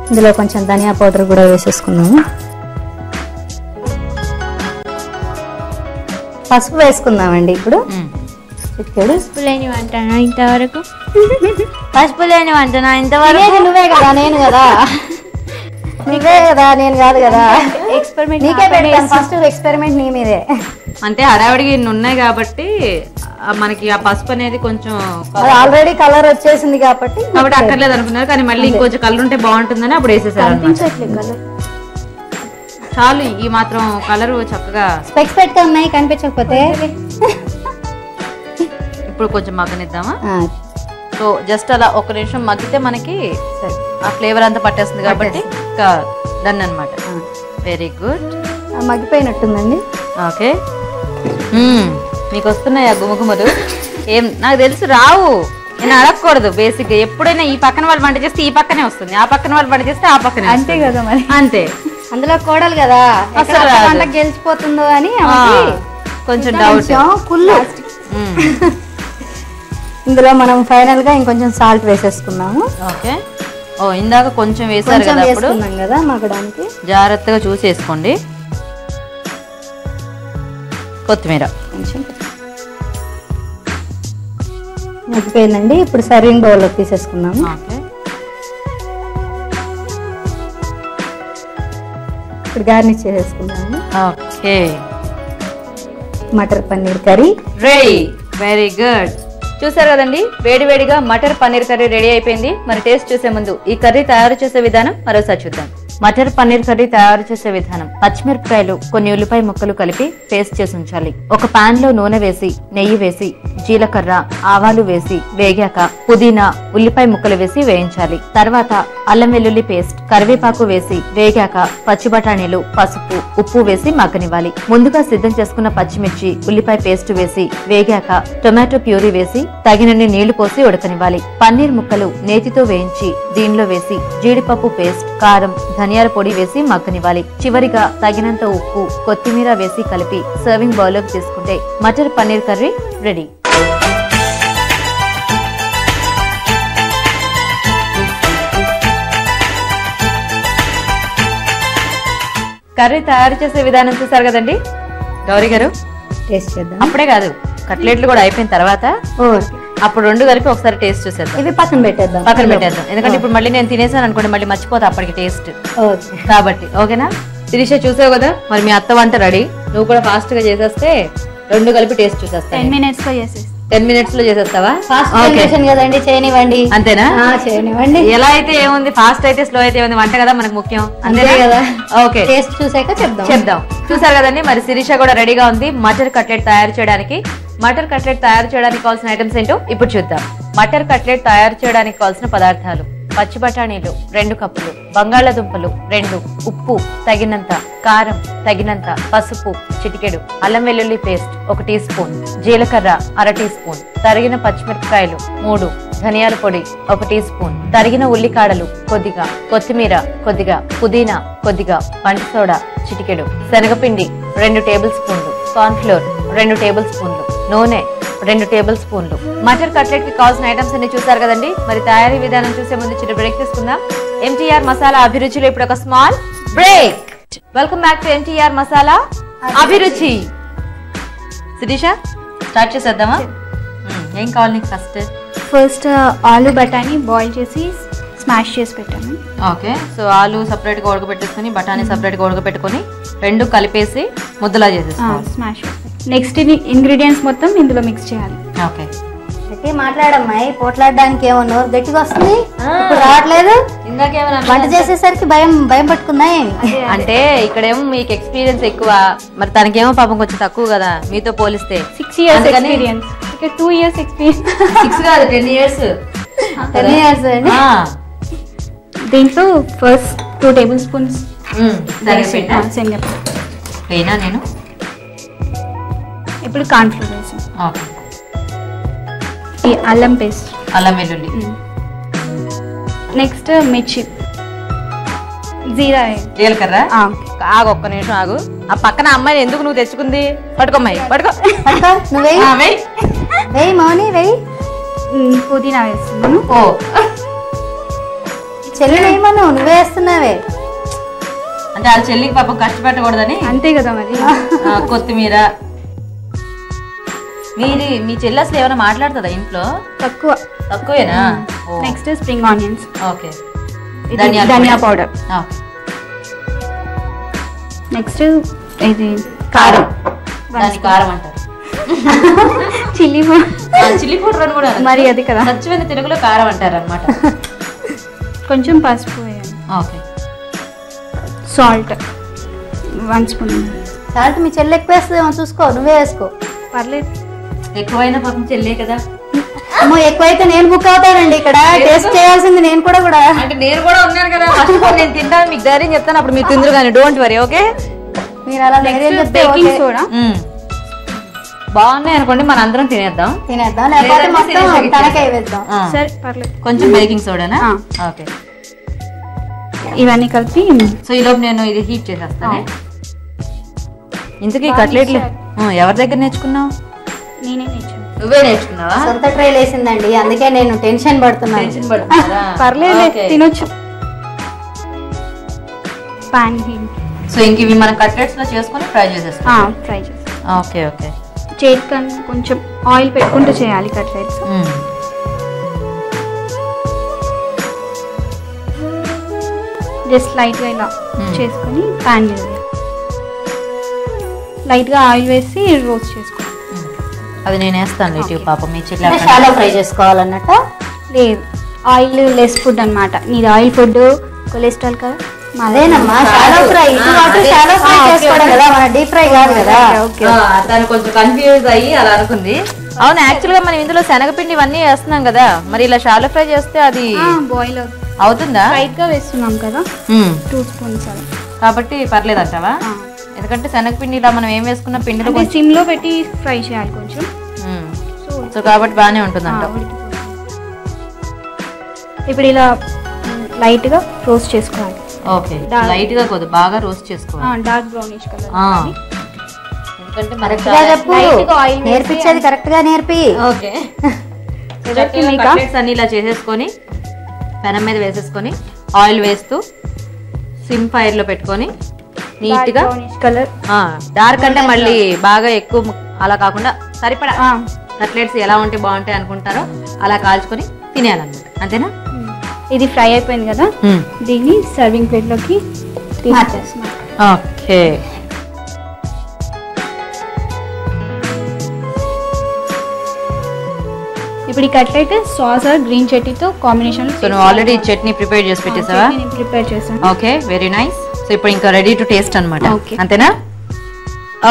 ఇందులో కొంచెం ధనియా పౌడర్ కూడా వేసేసుకున్నాము. పసుపు వేసుకుందామండి ఇప్పుడు. పసుపు లేని వంటనా ఇంతవరకు? పసుపు లేని వంటనా ఇంతవరకు? నువ్వే కదా నేను కదా, నువ్వే కదా నేను కాదు కదా. ఎక్స్పెరిమెంట్ నీకే పెడతాను ఫస్ట్, ఎక్స్పెరిమెంట్ నీ మీదే. అంటే హడావిడిగా ఇన్ని ఉన్నాయి కాబట్టి మనకి ఆ పసుపు అనేది కొంచెం ఆల్రెడీ కలర్ వచ్చేసింది కాబట్టి అక్కర్లేదు అనుకున్నారు. కానీ మళ్ళీ ఇంకొంచెం కలర్ ఉంటే బాగుంటుందని అప్పుడు వేసేసారు. చాలు ఈ మాత్రం కలర్ చక్కగా. స్పెక్స్ పెట్టుకో ఉన్నాయి కనిపించకపోతే. ఇప్పుడు కొంచెం మగ్గనిద్దామా? సో జస్ట్ అలా ఒక నిమిషం మగ్గితే మనకి ఆ ఫ్లేవర్ అంతా పట్టేస్తుంది కాబట్టి ఇంకా డన్ అనమాట. Very good, మగ్గిపోయినట్టుందండి. ఓకే, మీకు వస్తున్నాయి ఆ గుమగుమలు? ఏం నాకు తెలుసు రావు, నేను అడగకూడదు. బేసిక్ గా ఎప్పుడైనా ఈ పక్కన వాళ్ళు వంట చేస్తే ఈ పక్కనే వస్తుంది, ఆ పక్కన వాళ్ళు వంట చేస్తే ఆ పక్కనే. అంతే కదా మరి, అంతే. అందులో కోడలు కదా అసలు గెలిచిపోతుందో అని కొంచెం డౌట్. ఫుల్ ఇందులో మనం ఫైనల్ గా ఇంకొంచెం సాల్ట్ వేసేసుకున్నాము. ఓకే, ఓ ఇందాక కొంచెం వేసారు కదా, అప్పుడు కదా మగ్గడానికి జాగ్రత్తగా చూసి వేసుకోండి. కొత్తిమీర కొంచెం మగ్గిపోయిందండి. ఇప్పుడు సర్వింగ్ బౌల్లో తీసేసుకున్నాము. ఓకే, ఇప్పుడు గార్నిష్ చేసేసుకున్నాము. Okay, matar paneer curry ready. Very good. చూసారు కదండి, వేడివేడిగా మటర్ పన్నీర్ కర్రీ రెడీ అయిపోయింది. మరి టేస్ట్ చూసే ముందు ఈ కర్రీ తయారు చేసే విధానం మరోసారి చూద్దాం. మటర్ పన్నీర్ కర్రీ తయారు చేసే విధానం: పచ్చిమిరపకాయలు, కొన్ని ఉల్లిపాయ ముక్కలు కలిపి పేస్ట్ చేసి ఉంచాలి. ఒక పాన్ లో నూనె వేసి, నెయ్యి వేసి, జీలకర్ర, ఆవాలు వేసి వేగాక పుదీనా, ఉల్లిపాయ ముక్కలు వేసి వేయించాలి. తర్వాత అల్లం వెల్లుల్లి పేస్ట్, కరివేపాకు వేసి వేగాక పచ్చి బఠానీలు, పసుపు, ఉప్పు వేసి మగ్గనివ్వాలి. ముందుగా సిద్ధం చేసుకున్న పచ్చిమిర్చి, ఉల్లిపాయ పేస్ట్ వేసి వేగాక టొమాటో ప్యూరీ వేసి తగినన్ని నీళ్లు పోసి ఉడకనివ్వాలి. పన్నీర్ ముక్కలు నేతితో వేయించి దీనిలో వేసి జీడిపప్పు పేస్ట్, కారం, ధనియాల పొడి వేసి మగ్గనివ్వాలి. చివరిగా తగినంత ఉప్పు, కొత్తిమీర వేసి కలిపి సర్వింగ్ బౌల్లోకి తీసుకుంటే matar paneer curry ready. Curry తయారు చేసే విధానం చూసారు కదండి. గౌరీ గారు టేస్ట్ చేద్దాం. అప్పుడే కాదు, కట్లెట్లు కూడా అయిపోయిన తర్వాత అప్పుడు రెండు కలిపి ఒకసారి టేస్ట్ చూసేద్దాం. ఇవి పక్కన పెట్టేద్దాం. ఎందుకంటే ఇప్పుడు మళ్ళీ నేను తినేసాను అనుకోండి, మళ్ళీ మర్చిపోతా అప్పటికి టేస్ట్ కాబట్టి. ఓకేనా శిరీష, చూసావు కదా మరి మీ అత్త వంట రెడీ. నువ్వు కూడా ఫాస్ట్ గా చేసేస్తే రెండు కలిపి టేస్ట్ చూసేస్తా. 10 minutes లో చేసేస్తా. 10 minutes లో చేసేస్తావా? కదండి, చేయనివ్వండి. అంతేనా? చేయనివ్వండి. ఎలా అయితే ఏముంది, ఫాస్ట్ అయితే స్లో అయితే ఏముంది, వంట కదా మనకు ముఖ్యం. అంతే కదా. ఓకే, టేస్ట్ చూసాక చెప్దాం. చూసారు కదండి, మరి శిరీష కూడా రెడీగా ఉంది మటర్ కట్లెట్ తయారు చేయడానికి. మటర్ కట్లెట్ తయారు చేయడానికి కావాల్సిన ఐటమ్స్ ఏంటో ఇప్పుడు చూద్దాం. మటర్ కట్లెట్ తయారు చేయడానికి కావాల్సిన పదార్థాలు: పచ్చి బఠానీలు 2 కప్పులు, బంగాళాదుంపలు 2, ఉప్పు తగినంత, కారం తగినంత, పసుపు చిటికెడు, అల్లం వెల్లుల్లి పేస్ట్ 1 టీ స్పూన్, జీలకర్ర 1/2 టీ స్పూన్, తరిగిన పచ్చిమిరపకాయలు 3, ధనియాల పొడి 1 టీ స్పూన్, తరిగిన ఉల్లికాడలు కొద్దిగా, కొత్తిమీర కొద్దిగా, పుదీనా కొద్దిగా, వంట సోడా చిటికెడు, శనగపిండి 2 టేబుల్ స్పూన్లు, కార్న్ ఫ్లోర్ 2 టేబుల్ స్పూన్లు, నూనె 2 టేబుల్ స్పూన్లు. మటర్ కట్లెట్ కి కావాల్సిన ఐటమ్స్ అన్ని చూసారు కదండి. మరి తయారీ విధానం చూసే ముందు చిన్న బ్రేక్ తీసుకుందాం. ఎంటీఆర్ మసాలా అభిరుచిలో ఇప్పుడు ఒక small break. Welcome back to MTR masala అభిరుచి. శిరీష, స్టార్ట్ చేసేద్దామా? ఏం కావాలి నీకు? ఫస్ట్ ఆలు బఠానీ బాయిల్ చేసి స్మాష్ చేసి పెట్టాను. ఓకే, సో ఆలు సపరేట్ గా ఉడకబెట్టేసుకుని, బఠానీ సపరేట్ గా ఉడకబెట్టుకుని రెండు కలిపేసి ముద్దలా చేసేసుకోవాలి. స్మాష్. నెక్స్ట్ ఇంగ్రీడియంట్స్ మొత్తం ఇందులో మిక్స్ చేయాలి. ఓకే, మాట్లాడమ్మాయి, పోట్లాడడానికి ఏమో నోరు గట్టిగా వస్తుంది, ఇప్పుడు రావట్లేదు. ఇందాకేమన్నా వంట చేసేసరికి భయం పట్టుకుందా? అంటే ఇక్కడేమో మీకు ఎక్స్పీరియన్స్ ఎక్కువ, మరి తనకేమో పాపం కొంచెం తక్కువ కదా మీతో పోలిస్తే. 6 years ఎక్స్పీరియన్స్. 2 years experience. 6 కాదు 10 years. 10 years అండి. దీంట్లో ఫస్ట్ 2 టేబుల్ స్పూన్స్ శనగపిండి. నేను ఇప్పుడు కార్న్ ఫ్లోర్ వేసాను. ఈ అల్లం పేస్ట్, అల్లం వెల్లుల్లి, నెక్స్ట్ మిర్చి, జీలకర్ర. ఆగు, ఒక్క నిమిషం ఆగు. ఆ పక్కన అమ్మాయిని ఎందుకు నువ్వు తెచ్చుకుంది? పట్టుకోమ్మాయి, పట్టుకో. మౌని వెయ్యి. పుదీనా వేస్తున్నాను. చెల్లిని ఏమన్నావు, నువ్వే వేస్తున్నావే. అంటే వాళ్ళ చెల్లికి పాపం కష్టపెట్టకూడదని. అంతే కదా మరి. కొత్తిమీర. మీ చెల్లి అసలు ఏమైనా మాట్లాడుతుందా ఇంట్లో? తక్కువేనా? Next spring onions. ఓకే. ధనియా పౌడర్. నెక్స్ట్ ఇది కారం. కారం అంటారు. చిల్లీ పౌడర్ అని కూడా మరి అది కదా. స్వచ్ఛమైన తెలుగులో కారం అంటారు అనమాట. కొంచెం పసుపు వేయాలి. ఓకే. Salt 1 spoon. సాల్ట్ మీ చెల్లి ఎక్కువ వేస్తుందేమో చూసుకో, నువ్వే వేసుకో. పర్లేదు. ఎక్కువైనా పాపం చెల్లే కదా. అమ్మో ఎక్కువైతే నేను బుక్ అవుతానండి ఇక్కడ. టేస్ట్ చేయాల్సింది నేను కూడా. అంటే నేను కూడా ఉన్నాను కదా. నేను తింటాను, మీకు ధైర్యం చెప్తాను, అప్పుడు మీరు తిందరు కానీ. Don't worry. ఓకే. మీరు అలా ధైర్యం చెప్తే బేకింగ్ సోడా. బాగున్నాయి అనుకోండి, మన అందరం తినేద్దాం. లేకపోతే మొత్తం తనకాయ వేద్దాం. సరే పర్లేదు. కొంచెం బేకింగ్ సోడానా? ఓకే. ఇవన్నీ కలిపి. సో ఈ లోపు నేను ఇది హీట్ చేసేస్తాను. ఇంతకీ కట్లెట్లు ఎవరి దగ్గర నేర్చుకున్నావు? నేనే నేర్చుకున్నాను. నువ్వే నేర్చుకున్నావా? సొంత ట్రైల్ వేసిందండి, అందుకే నేను టెన్షన్ పడుతున్నాను. పర్లేదు, తినొచ్చు. Pan heat. సో ఇంక ఇవి మనం కట్లెట్స్ లో చేసుకొని ఫ్రై చేసేస్తాం. ఫ్రై చేస్తాం. Okay okay. చేతికి కొంచెం ఆయిల్ పెట్టుకుంటూ చేయాలి కట్లెట్స్. జస్ట్ లైట్ గా ఇలా చేసుకొని పాన్ చేయాలి. లైట్ గా ఆయిల్ వేసి రోస్ట్ చేసుకోవాలి. అది నేను వేస్తాను. ఇటు పాప మీ చెట్ల చాలా ఫ్రై చేసుకోవాలన్నట్టు లేదు, ఆయిల్ లెస్ ఫుడ్ అన్నమాట. నీది ఆయిల్ ఫుడ్, కొలెస్ట్రాల్ కదా. అదేనమ్మా షాలో ఫ్రై. షాలో ఫ్రై చేసుకోవడం కదా, మన డీప్ ఫ్రై కాదు కదా. తను కొంచెం కన్ఫ్యూజ్ అయ్యి అలా అనుకుంది. అవును, యాక్చువల్ గా మనం ఇందులో శనగపిండి ఇవన్నీ వేస్తున్నాం కదా, మరి ఇలా షాలో ఫ్రై చేస్తే అది బాయిల్ అవుతుందా? లైట్ గా వేస్తున్నాం కదా, 2 స్పూన్స్ అలా, కాబట్టి పర్లేదు అంటావా? ఎందుకంటే శనగపిండి ఇలా మనం ఏం వేసుకున్న పిండిలో సిమ్ లో పెట్టి ఫ్రై చేయాలి కొంచెం. సో కాబట్టి బాగానే ఉంటుంది అంట. ఇప్పుడు ఇలా లైట్ గా రోస్ట్ చేసుకోవాలి. ఓకే, లైట్ గా కొద్ది బాగా రోస్ట్ చేసుకోవాలి. Dark brownish colour. ఎందుకంటే నేర్పించేది కరెక్ట్ గా నేర్పి. ఓకే. కట్లెట్స్ అన్ని ఇలా చేసేసుకొని పెనం మీద వేసేసుకొని ఆయిల్ వేస్తూ సిమ్ ఫైర్ లో పెట్టుకొని నీట్ గా కలర్. డార్క్ అంటే మళ్ళీ బాగా ఎక్కువ అలా కాకుండా సరిపడా కట్లెట్స్ ఎలా ఉంటే బాగుంటాయి అనుకుంటారో అలా కాల్చుకొని తినేయాలన్నమాట. అంతేనా? ఇది ఫ్రై అయిపోయింది కదా, దీన్ని సర్వింగ్ ప్లేట్ లోకి తీసేస్తున్నాం. ఓకే. ఇప్పుడు ఈ కట్లెట్ సాస్ గ్రీన్ చట్నీతో కాంబినేషన్. సో నువ్వు ఆల్రెడీ చట్నీ ప్రిపేర్ చేసి పెట్టేసావా? ప్రిపేర్ చేశాను. Okay, very nice. సో ఇప్పుడు ఇంకా రెడీ టు టేస్ట్ అన్నమాట. అంతేనా?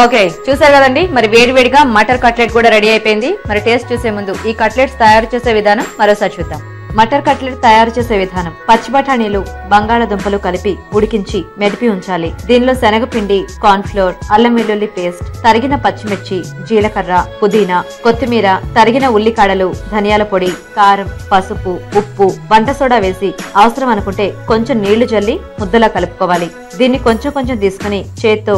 ఓకే, చూసారు కదండి, మరి వేడివేడిగా మటర్ కట్లెట్ కూడా రెడీ అయిపోయింది. మరి టేస్ట్ చూసే ముందు ఈ కట్లెట్స్ తయారు చేసే విధానం మరోసారి చూద్దాం. మటర్ కట్లెట్ తయారు చేసే విధానం: పచ్చి బఠానీలు, బంగాళాదుంపలు కలిపి ఉడికించి మెదిపి ఉంచాలి. దీనిలో శనగపిండి, కార్న్ ఫ్లోర్, అల్లం వెల్లుల్లి పేస్ట్, తరిగిన పచ్చిమిర్చి, జీలకర్ర, పుదీనా, కొత్తిమీర, తరిగిన ఉల్లికాడలు, ధనియాల పొడి, కారం, పసుపు, ఉప్పు, వంట సోడా వేసి అవసరం అనుకుంటే కొంచెం నీళ్లు జల్లి ముద్దలా కలుపుకోవాలి. దీన్ని కొంచెం కొంచెం తీసుకుని చేత్తో